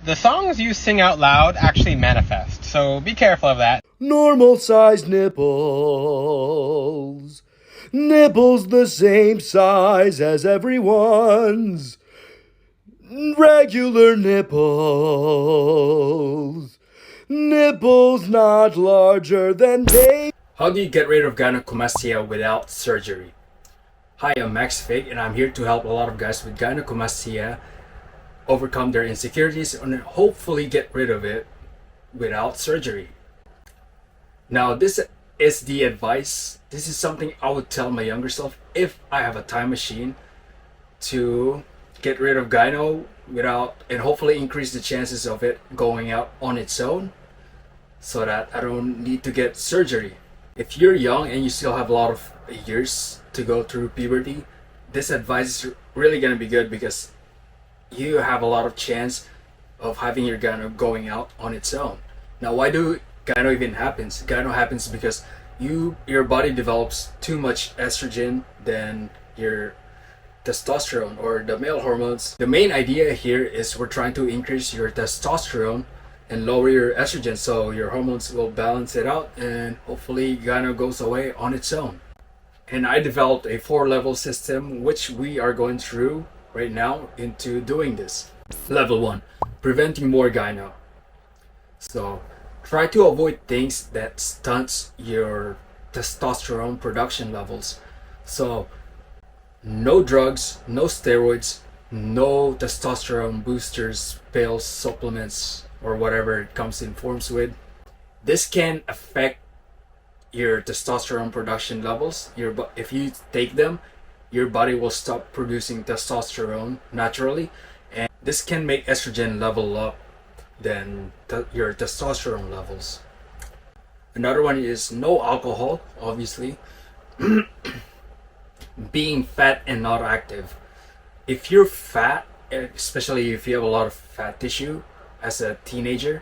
the songs you sing out loud actually manifest, so be careful of that. Normal size nipples. Nipples the same size as everyone's. Regular nipples. Nipples not larger than baby. How do you get rid of gynecomastia without surgery? Hi, I'm Max Fig, and I'm here to help a lot of guys with gynecomastia overcome their insecurities and hopefully get rid of it without surgery. Now, this is the advice. This is something I would tell my younger self if I have a time machine to get rid of gyno without, and hopefully increase the chances of it going out on its own so that I don't need to get surgery. If you're young and you still have a lot of years to go through puberty, this advice is really going to be good because you have a lot of chance of having your gyno going out on its own. Now, why do gyno even happens? Gyno happens because your body develops too much estrogen than your testosterone or the male hormones. The main idea here is we're trying to increase your testosterone and lower your estrogen so your hormones will balance it out and hopefully gyno goes away on its own. And I developed a 4-level system which we are going through right now into doing this. Level 1, preventing more gyno. So try to avoid things that stunts your testosterone production levels. So no drugs, no steroids, no testosterone boosters, pills, supplements, or whatever it comes in forms with. This can affect your testosterone production levels. If you take them, your body will stop producing testosterone naturally, and this can make estrogen level up than your testosterone levels. Another one is no alcohol, obviously. Being fat and not active. If you're fat, especially if you have a lot of fat tissue as a teenager,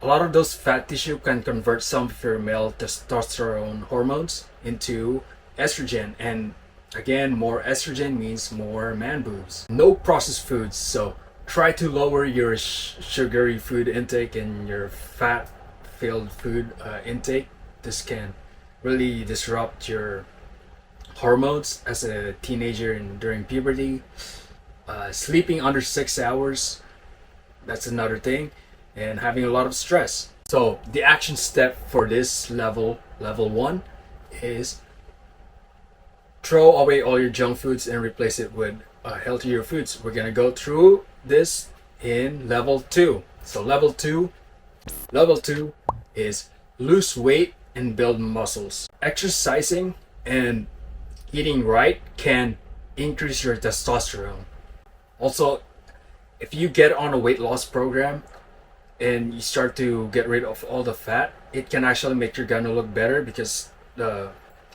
a lot of those fat tissue can convert some of your male testosterone hormones into estrogen, and again, more estrogen means more man boobs. No processed foods, so try to lower your sugary food intake and your fat-filled food intake. This can really disrupt your hormones as a teenager and during puberty. Sleeping under 6 hours, that's another thing, and having a lot of stress. So the action step for this level 1 is throw away all your junk foods and replace it with healthier foods. We're gonna go through this in level 2. So level 2 is lose weight and build muscles. Exercising and eating right can increase your testosterone. Also, if you get on a weight loss program and you start to get rid of all the fat, it can actually make your gyno look better because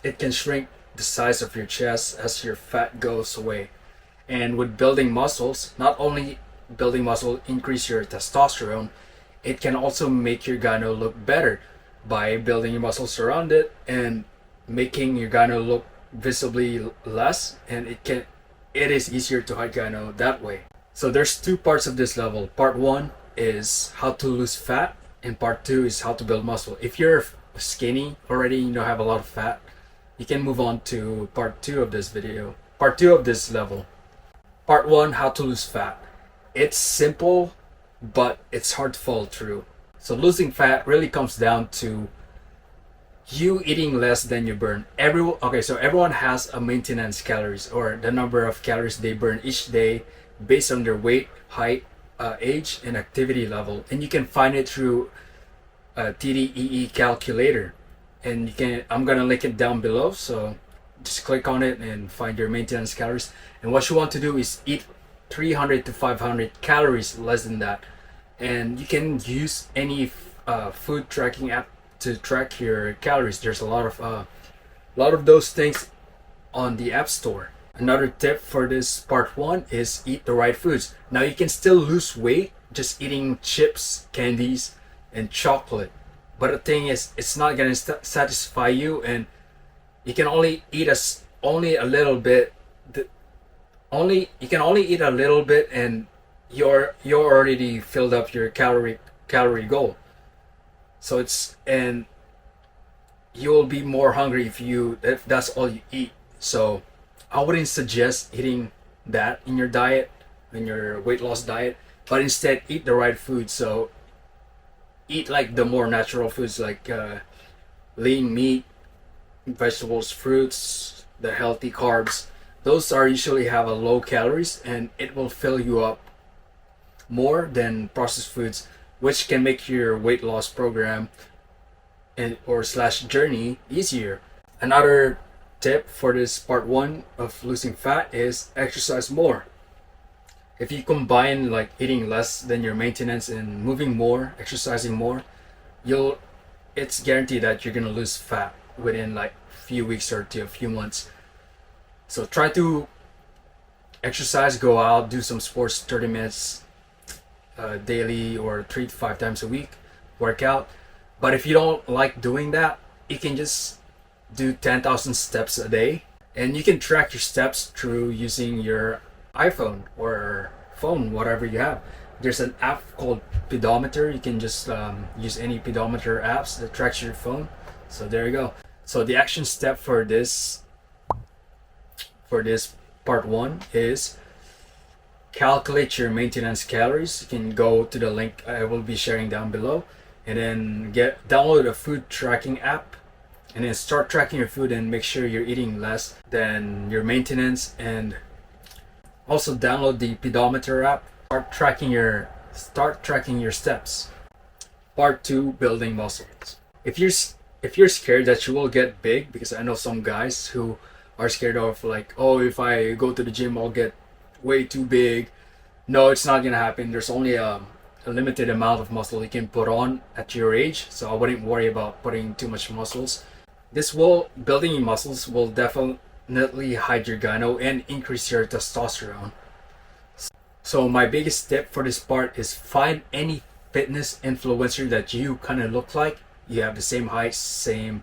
it can shrink the size of your chest as your fat goes away. And with building muscles, not only building muscle increase your testosterone, it can also make your gyno look better by building your muscles around it and making your gyno look visibly less, and it is easier to hide gyno that way. So there's 2 parts of this level. Part 1 is how to lose fat, and part 2 is how to build muscle. If you're skinny already, you don't have a lot of fat, you can move on to part 2 of this video. Part 2 of this level. Part 1, how to lose fat. It's simple, but it's hard to follow through. So losing fat really comes down to you eating less than you burn. So everyone has a maintenance calories, or the number of calories they burn each day based on their weight, height, age, and activity level. And you can find it through a TDEE calculator. And I'm gonna link it down below, so just click on it and find your maintenance calories. And what you want to do is eat 300 to 500 calories less than that. And you can use any food tracking app to track your calories. There's a lot of those things on the App Store. Another tip for this part 1 is eat the right foods. Now you can still lose weight just eating chips, candies, and chocolate. But the thing is, it's not gonna satisfy you, and you can only eat only a little bit. You can only eat a little bit, and you already filled up your calorie goal. So it's, and you'll be more hungry if that's all you eat. So I wouldn't suggest eating that in your diet, in your weight loss diet, but instead eat the right food. So eat like the more natural foods, like lean meat, vegetables, fruits, the healthy carbs. Those are usually have a low calories, and it will fill you up more than processed foods, which can make your weight loss program and or slash journey easier. Another tip for this part one of losing fat is exercise more. If you combine like eating less than your maintenance and moving more, exercising more, you'll it's guaranteed that you're gonna lose fat within like few weeks or to a few months. So try to exercise, go out, do some sports, 30 minutes daily or 3 to 5 times a week, work out. But if you don't like doing that, you can just do 10,000 steps a day, and you can track your steps through using your iPhone or phone, whatever you have. There's an app called Pedometer. You can just use any pedometer apps that tracks your phone. So there you go. So the action step for this part one is calculate your maintenance calories. You can go to the link I will be sharing down below, and then download a food tracking app, and then start tracking your food and make sure you're eating less than your maintenance. And also download the pedometer app. Start tracking your steps. Part 2, building muscles. If you're scared that you will get big, because I know some guys who are scared of like, oh, if I go to the gym I'll get way too big. No, it's not gonna happen. There's only a limited amount of muscle you can put on at your age, so I wouldn't worry about putting too much muscles. Building your muscles will definitely hide your gyno and increase your testosterone. So my biggest tip for this part is find any fitness influencer that you kind of look like. You have the same height, same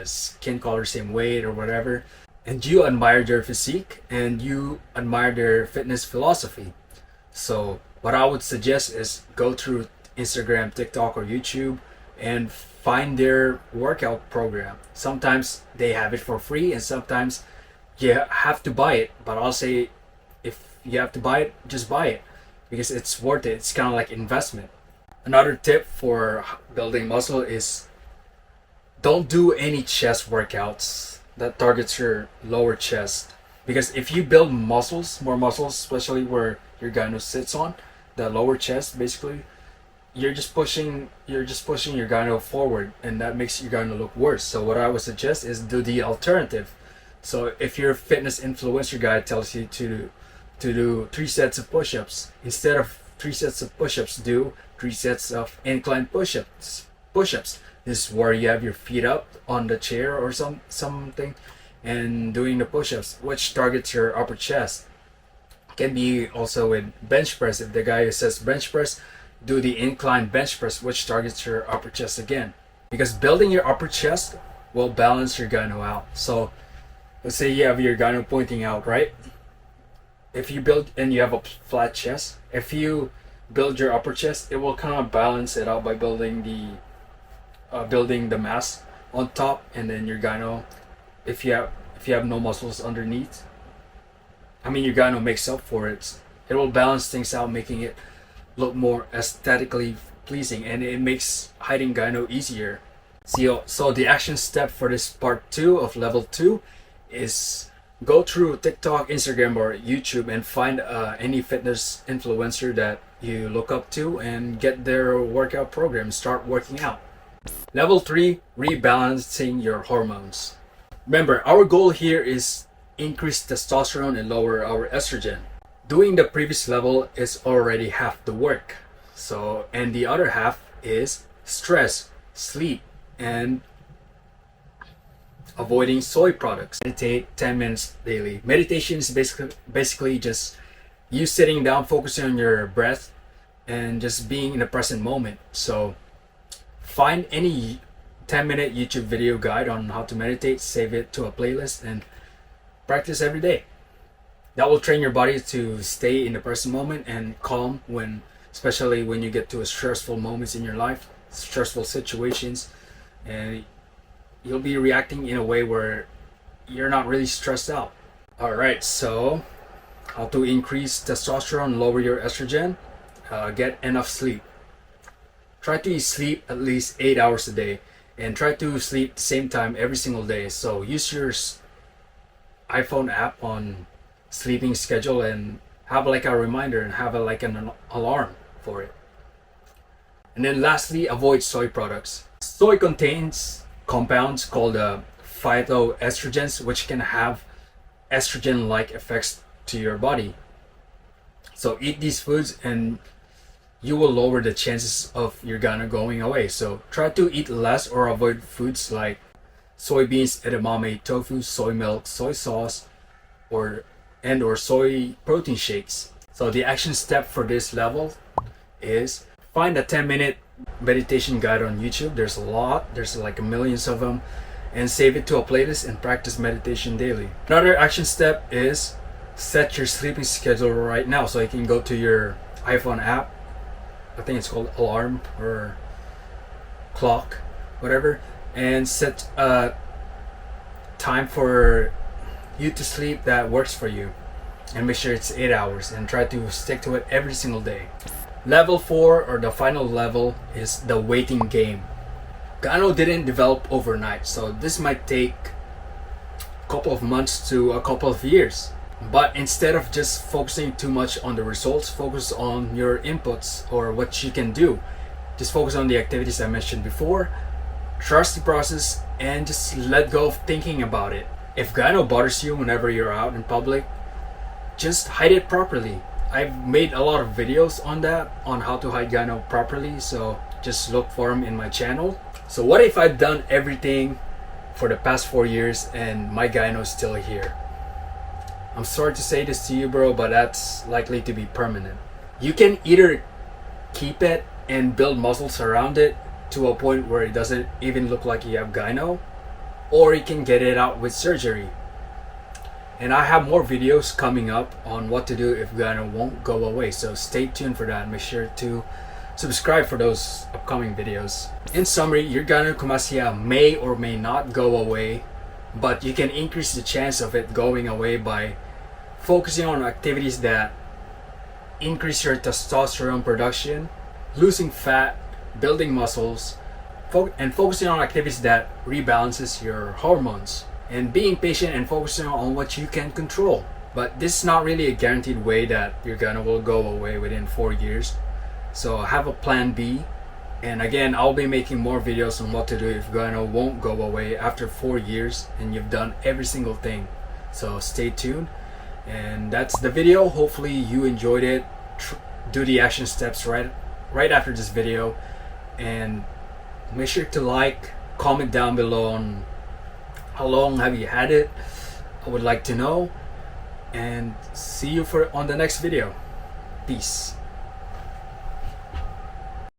skin color, same weight or whatever, and you admire their physique and you admire their fitness philosophy. So what I would suggest is go through Instagram, TikTok, or YouTube and find their workout program. Sometimes they have it for free and sometimes you have to buy it. But I'll say if you have to buy it, just buy it because it's worth it. It's kind of like investment. Another tip for building muscle is don't do any chest workouts that targets your lower chest, because if you build more muscles, especially where your gyno sits on, the lower chest, basically, you're just pushing your gyno forward, and that makes your gyno look worse. So what I would suggest is do the alternative. So if your fitness influencer guy tells you to do 3 sets of push-ups, instead of 3 sets of push-ups, do 3 sets of incline push-ups. This is where you have your feet up on the chair or something and doing the push-ups, which targets your upper chest. Can be also with bench press. If the guy says bench press, do the incline bench press, which targets your upper chest again. Because building your upper chest will balance your gyno out. So let's say you have your gyno pointing out, right? If you build and you have a flat chest, if you build your upper chest, it will kind of balance it out by building the mass on top, and then your gyno, if you have no muscles underneath, your gyno makes up for it. It will balance things out, making it look more aesthetically pleasing, and it makes hiding gyno easier. So the action step for this part 2 of level 2 is go through TikTok, Instagram, or YouTube and find any fitness influencer that you look up to and get their workout program. Start working out. Level 3, rebalancing your hormones. Remember, our goal here is increase testosterone and lower our estrogen. Doing the previous level is already half the work. And the other half is stress, sleep, and avoiding soy products. Meditate 10 minutes daily. Meditation is basically just you sitting down, focusing on your breath, and just being in the present moment. So find any 10-minute YouTube video guide on how to meditate, save it to a playlist, and practice every day. That will train your body to stay in the present moment and calm when, especially when you get to a stressful moments in your life, stressful situations, and you'll be reacting in a way where you're not really stressed out. All right, so how to increase testosterone, lower your estrogen, get enough sleep. Try to sleep at least 8 hours a day, and try to sleep the same time every single day. So use your iPhone app on sleeping schedule and have like a reminder and have like an alarm for it. And then lastly, avoid soy products. Soy contains compounds called phytoestrogens, which can have estrogen-like effects to your body. So eat these foods and you will lower the chances of your gyno going away. So try to eat less or avoid foods like soybeans, edamame, tofu, soy milk, soy sauce, or soy protein shakes. So the action step for this level is find a 10-minute meditation guide on YouTube. There's a lot, there's like millions of them, and save it to a playlist and practice meditation daily. Another action step is set your sleeping schedule right now. So you can go to your iPhone app, I think it's called alarm or clock, whatever, and set a time for you to sleep that works for you, and make sure it's 8 hours, and try to stick to it every single day. Level 4, or the final level, is the waiting game. Gyno didn't develop overnight, so this might take a couple of months to a couple of years. But instead of just focusing too much on the results, focus on your inputs or what you can do. Just focus on the activities I mentioned before, trust the process, and just let go of thinking about it. If gyno bothers you whenever you're out in public, just hide it properly. I've made a lot of videos on that, on how to hide gyno properly, so just look for them in my channel. So what if I've done everything for the past 4 years and my gyno is still here? I'm sorry to say this to you, bro, but that's likely to be permanent. You can either keep it and build muscles around it to a point where it doesn't even look like you have gyno, or you can get it out with surgery. And I have more videos coming up on what to do if gyno won't go away, so stay tuned for that. Make sure to subscribe for those upcoming videos. In summary, your gynecomastia may or may not go away, but you can increase the chance of it going away by focusing on activities that increase your testosterone production, losing fat, building muscles, and focusing on activities that rebalances your hormones, and being patient and focusing on what you can control. But this is not really a guaranteed way that your gyno will go away within 4 years. So have a plan B. And again, I'll be making more videos on what to do if gyno won't go away after 4 years and you've done every single thing. So stay tuned. And that's the video. Hopefully you enjoyed it. Do the action steps right after this video, and make sure to like, comment down below on how long have you had it. I would like to know. And see you on the next video. Peace.